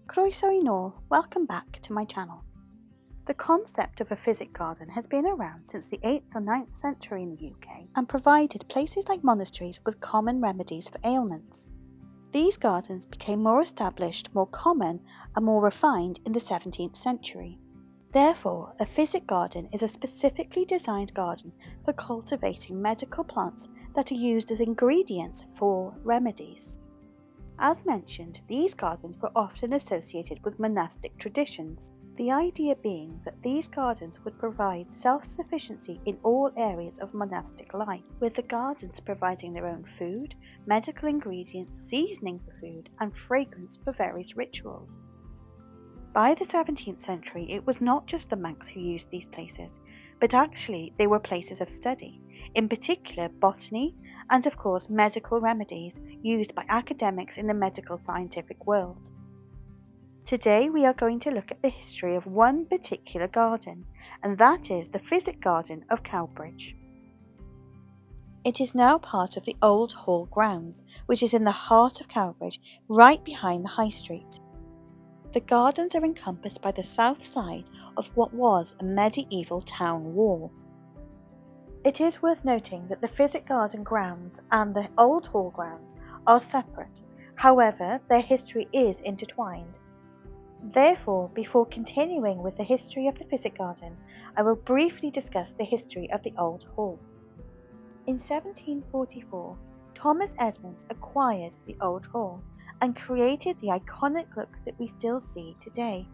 Croeso in all, welcome back to my channel. The concept of a physic garden has been around since the 8th or 9th century in the UK and provided places like monasteries with common remedies for ailments. These gardens became more established, more common and more refined in the 17th century. Therefore, a physic garden is a specifically designed garden for cultivating medical plants that are used as ingredients for remedies. As mentioned, these gardens were often associated with monastic traditions, the idea being that these gardens would provide self-sufficiency in all areas of monastic life, with the gardens providing their own food, medical ingredients, seasoning for food, and fragrance for various rituals. By the 17th century, it was not just the monks who used these places, but actually they were places of study, in particular botany and of course medical remedies used by academics in the medical scientific world. Today we are going to look at the history of one particular garden, and that is the Physic Garden of Cowbridge. It is now part of the Old Hall grounds, which is in the heart of Cowbridge, right behind the High Street. The gardens are encompassed by the south side of what was a medieval town wall. It is worth noting that the Physic Garden grounds and the Old Hall grounds are separate, however their history is intertwined. Therefore, before continuing with the history of the Physic Garden, I will briefly discuss the history of the Old Hall. In 1744, Thomas Edmondes acquired the Old Hall and created the iconic look that we still see today.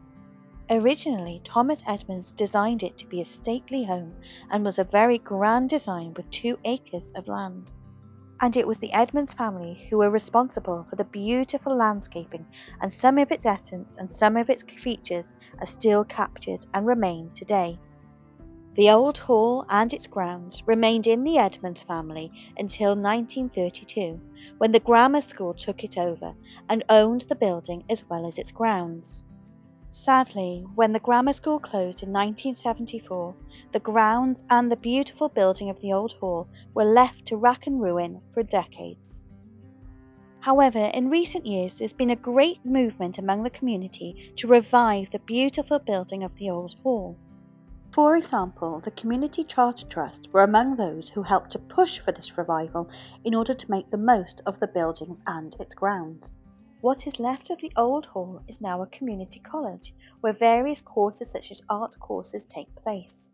Originally, Thomas Edmondes designed it to be a stately home and was a very grand design with 2 acres of land. And it was the Edmondes family who were responsible for the beautiful landscaping, and some of its essence and some of its features are still captured and remain today. The Old Hall and its grounds remained in the Edmondes family until 1932, when the grammar school took it over and owned the building as well as its grounds. Sadly, when the grammar school closed in 1974, the grounds and the beautiful building of the Old Hall were left to rack and ruin for decades. However, in recent years there's been a great movement among the community to revive the beautiful building of the Old Hall. For example, the Community Charter Trust were among those who helped to push for this revival in order to make the most of the building and its grounds. What is left of the Old Hall is now a community college, where various courses such as art courses take place.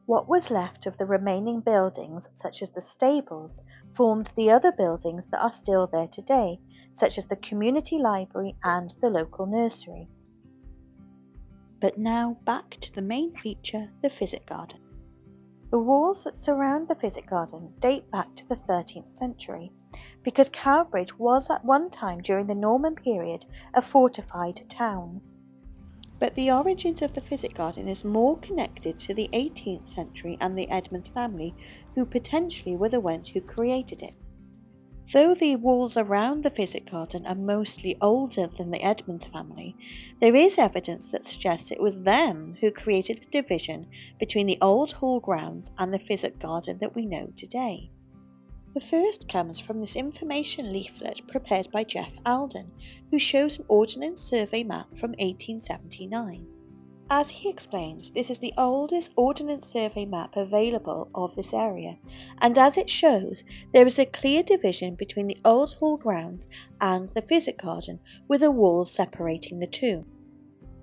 What was left of the remaining buildings, such as the stables, formed the other buildings that are still there today, such as the community library and the local nursery. But now back to the main feature, the Physic Garden. The walls that surround the Physic Garden date back to the 13th century, because Cowbridge was at one time during the Norman period a fortified town. But the origins of the Physic Garden is more connected to the 18th century and the Edmondes family, who potentially were the ones who created it. Though the walls around the Physic Garden are mostly older than the Edmondes family, there is evidence that suggests it was them who created the division between the Old Hall grounds and the Physic Garden that we know today. The first comes from this information leaflet prepared by Alden, who shows an Ordnance Survey map from 1879. As he explains, this is the oldest Ordnance Survey map available of this area, and as it shows, there is a clear division between the Old Hall grounds and the Physic Garden, with a wall separating the two.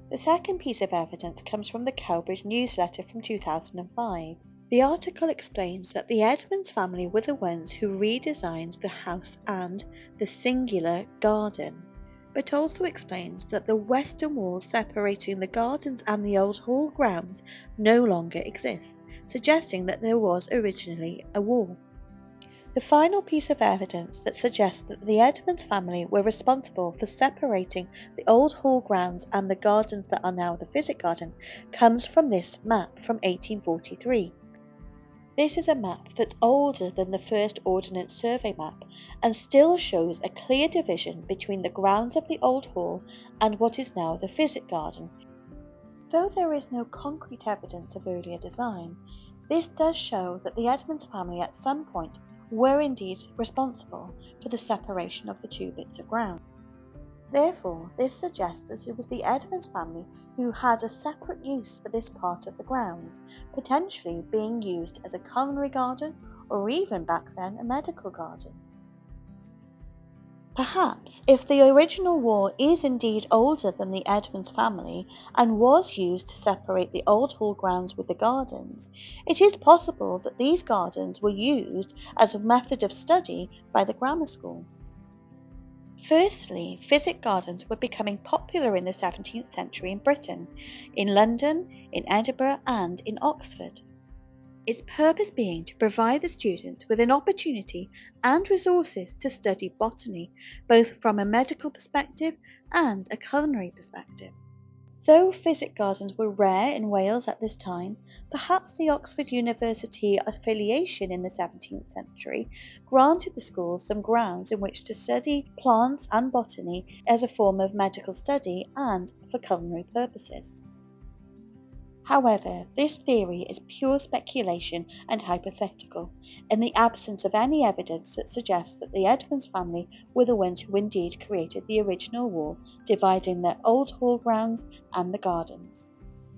The second piece of evidence comes from the Cowbridge newsletter from 2005. The article explains that the Edmondes family were the ones who redesigned the house and the singular garden, but also explains that the western wall separating the gardens and the Old Hall grounds no longer exists, suggesting that there was originally a wall. The final piece of evidence that suggests that the Edmondes family were responsible for separating the Old Hall grounds and the gardens that are now the Physic Garden comes from this map from 1843. This is a map that's older than the first Ordnance Survey map and still shows a clear division between the grounds of the Old Hall and what is now the Physic Garden. Though there is no concrete evidence of earlier design, this does show that the Edmondes family at some point were indeed responsible for the separation of the two bits of ground. Therefore, this suggests that it was the Edmondes family who had a separate use for this part of the grounds, potentially being used as a culinary garden or even back then a medical garden. Perhaps, if the original wall is indeed older than the Edmondes family and was used to separate the old hall grounds with the gardens, it is possible that these gardens were used as a method of study by the grammar school. Firstly, Physic Gardens were becoming popular in the 17th century in Britain, in London, in Edinburgh and in Oxford. Its purpose being to provide the students with an opportunity and resources to study botany, both from a medical perspective and a culinary perspective. Though Physic Gardens were rare in Wales at this time, perhaps the Oxford University affiliation in the 17th century granted the school some grounds in which to study plants and botany as a form of medical study and for culinary purposes. However, this theory is pure speculation and hypothetical, in the absence of any evidence that suggests that the Edmondes family were the ones who indeed created the original wall dividing the old hall grounds and the gardens.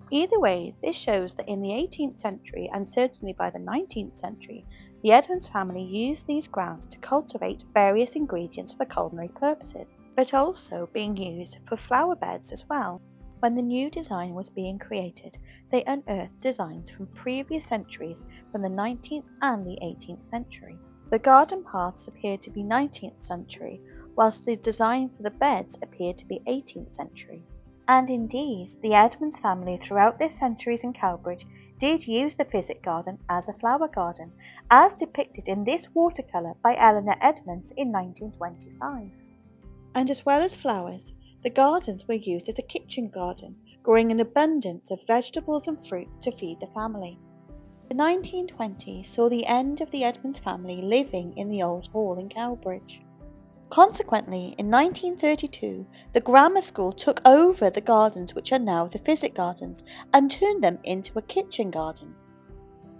Either way, this shows that in the 18th century and certainly by the 19th century, the Edmondes family used these grounds to cultivate various ingredients for culinary purposes, but also being used for flower beds as well. When the new design was being created, they unearthed designs from previous centuries from the 19th and the 18th century. The garden paths appeared to be 19th century, whilst the design for the beds appeared to be 18th century. And indeed, the Edmondes family throughout their centuries in Cowbridge did use the Physic Garden as a flower garden, as depicted in this watercolour by Eleanor Edmondes in 1925. And as well as flowers, the gardens were used as a kitchen garden, growing an abundance of vegetables and fruit to feed the family. The 1920s saw the end of the Edmondes family living in the old hall in Cowbridge. Consequently, in 1932, the grammar school took over the gardens which are now the Physic Gardens and turned them into a kitchen garden.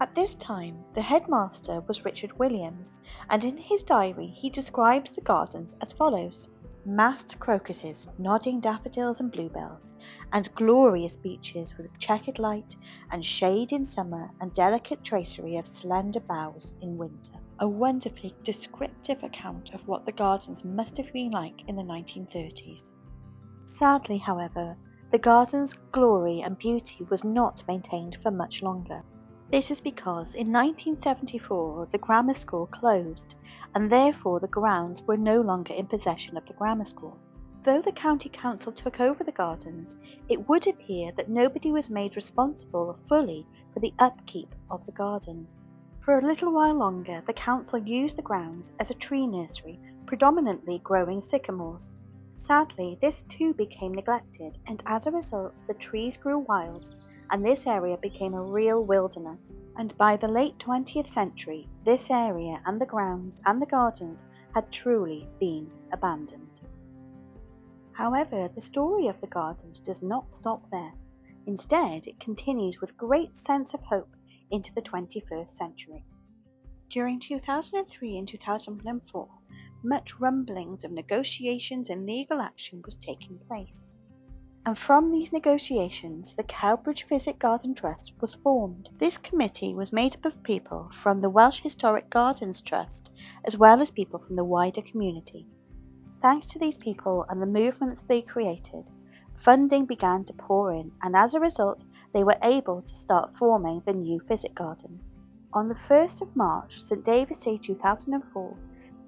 At this time, the headmaster was Richard Williams, and in his diary he describes the gardens as follows: massed crocuses, nodding daffodils and bluebells, and glorious beeches with checkered light, and shade in summer, and delicate tracery of slender boughs in winter. A wonderfully descriptive account of what the gardens must have been like in the 1930s. Sadly, however, the garden's glory and beauty was not maintained for much longer. This is because in 1974 the grammar school closed, and therefore the grounds were no longer in possession of the grammar school. Though the county council took over the gardens, it would appear that nobody was made responsible fully for the upkeep of the gardens. For a little while longer, the council used the grounds as a tree nursery, predominantly growing sycamores. Sadly, this too became neglected, and as a result the trees grew wild, and this area became a real wilderness. And by the late 20th century, this area and the grounds and the gardens had truly been abandoned. However, the story of the gardens does not stop there. Instead, it continues with great sense of hope into the 21st century. During 2003 and 2004, much rumblings of negotiations and legal action was taking place. And from these negotiations, the Cowbridge Physic Garden Trust was formed. This committee was made up of people from the Welsh Historic Gardens Trust, as well as people from the wider community. Thanks to these people and the movements they created, funding began to pour in, and as a result, they were able to start forming the new Physic Garden. On the 1st of March, St David's Day 2004,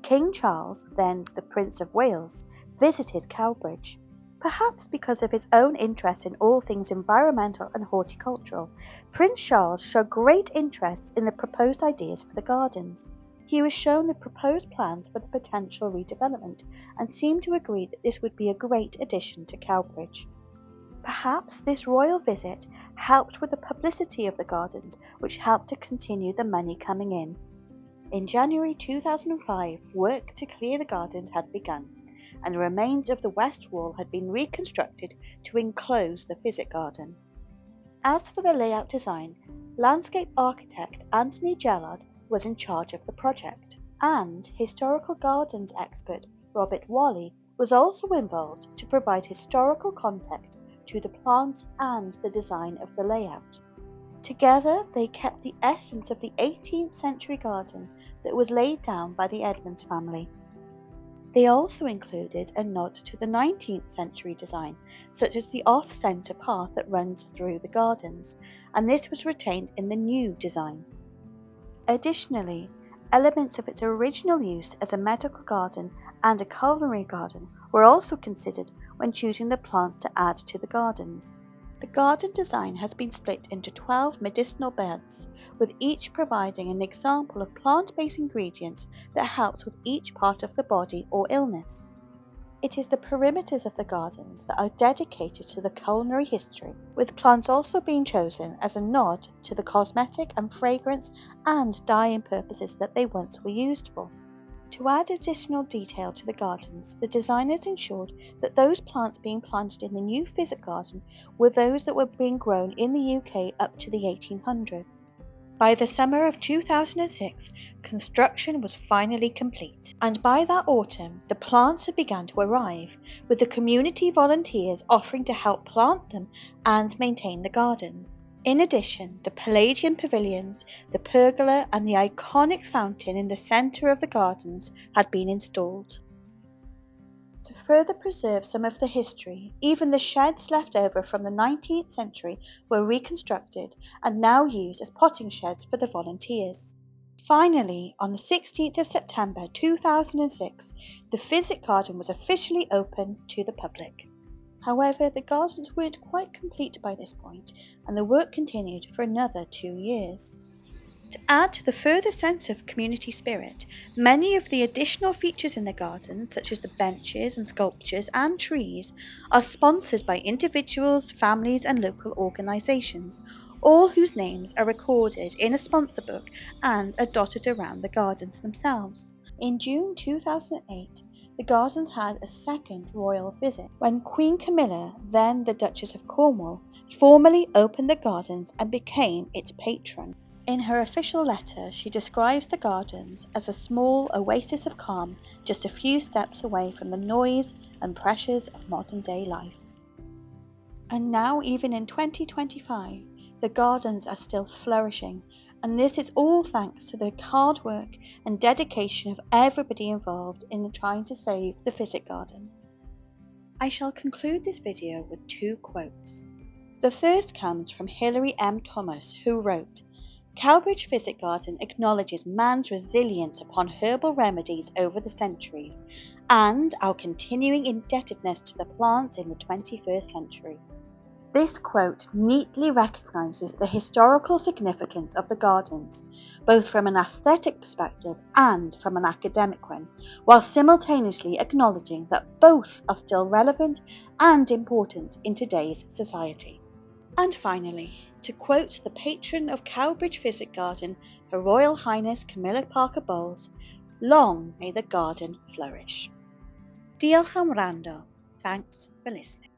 King Charles, then the Prince of Wales, visited Cowbridge. Perhaps because of his own interest in all things environmental and horticultural, Prince Charles showed great interest in the proposed ideas for the gardens. He was shown the proposed plans for the potential redevelopment and seemed to agree that this would be a great addition to Cowbridge. Perhaps this royal visit helped with the publicity of the gardens, which helped to continue the money coming in. In January 2005, work to clear the gardens had begun, and the remains of the west wall had been reconstructed to enclose the Physic Garden. As for the layout design, landscape architect Anthony Gellard was in charge of the project, and historical gardens expert Robert Wally was also involved to provide historical context to the plants and the design of the layout. Together, they kept the essence of the 18th century garden that was laid down by the Edmondes family. They also included a nod to the 19th century design, such as the off-centre path that runs through the gardens, and this was retained in the new design. Additionally, elements of its original use as a medical garden and a culinary garden were also considered when choosing the plants to add to the gardens. The garden design has been split into 12 medicinal beds, with each providing an example of plant-based ingredients that helps with each part of the body or illness. It is the perimeters of the gardens that are dedicated to the culinary history, with plants also being chosen as a nod to the cosmetic and fragrance and dyeing purposes that they once were used for. To add additional detail to the gardens, the designers ensured that those plants being planted in the new Physic Garden were those that were being grown in the UK up to the 1800s. By the summer of 2006, construction was finally complete, and by that autumn, the plants had begun to arrive, with the community volunteers offering to help plant them and maintain the garden. In addition, the Palladian pavilions, the pergola and the iconic fountain in the centre of the gardens had been installed. To further preserve some of the history, even the sheds left over from the 19th century were reconstructed and now used as potting sheds for the volunteers. Finally, on the 16th of September 2006, the Physic Garden was officially open to the public. However, the gardens weren't quite complete by this point, and the work continued for another 2 years. To add to the further sense of community spirit, many of the additional features in the garden, such as the benches and sculptures and trees, are sponsored by individuals, families and local organisations, all whose names are recorded in a sponsor book and are dotted around the gardens themselves. In June 2008, the gardens had a second royal visit when Queen Camilla, then the Duchess of Cornwall, formally opened the gardens and became its patron. In her official letter, she describes the gardens as a small oasis of calm just a few steps away from the noise and pressures of modern-day life. And now, even in 2025, the gardens are still flourishing, and this is all thanks to the hard work and dedication of everybody involved in trying to save the Physic Garden. I shall conclude this video with 2 quotes. The first comes from Hilary M. Thomas, who wrote, "Cowbridge Physic Garden acknowledges man's resilience upon herbal remedies over the centuries and our continuing indebtedness to the plants in the 21st century." This quote neatly recognises the historical significance of the gardens, both from an aesthetic perspective and from an academic one, while simultaneously acknowledging that both are still relevant and important in today's society. And finally, to quote the patron of Cowbridge Physic Garden, Her Royal Highness Camilla Parker Bowles, "Long may the garden flourish." Diolch am wrando. Thanks for listening.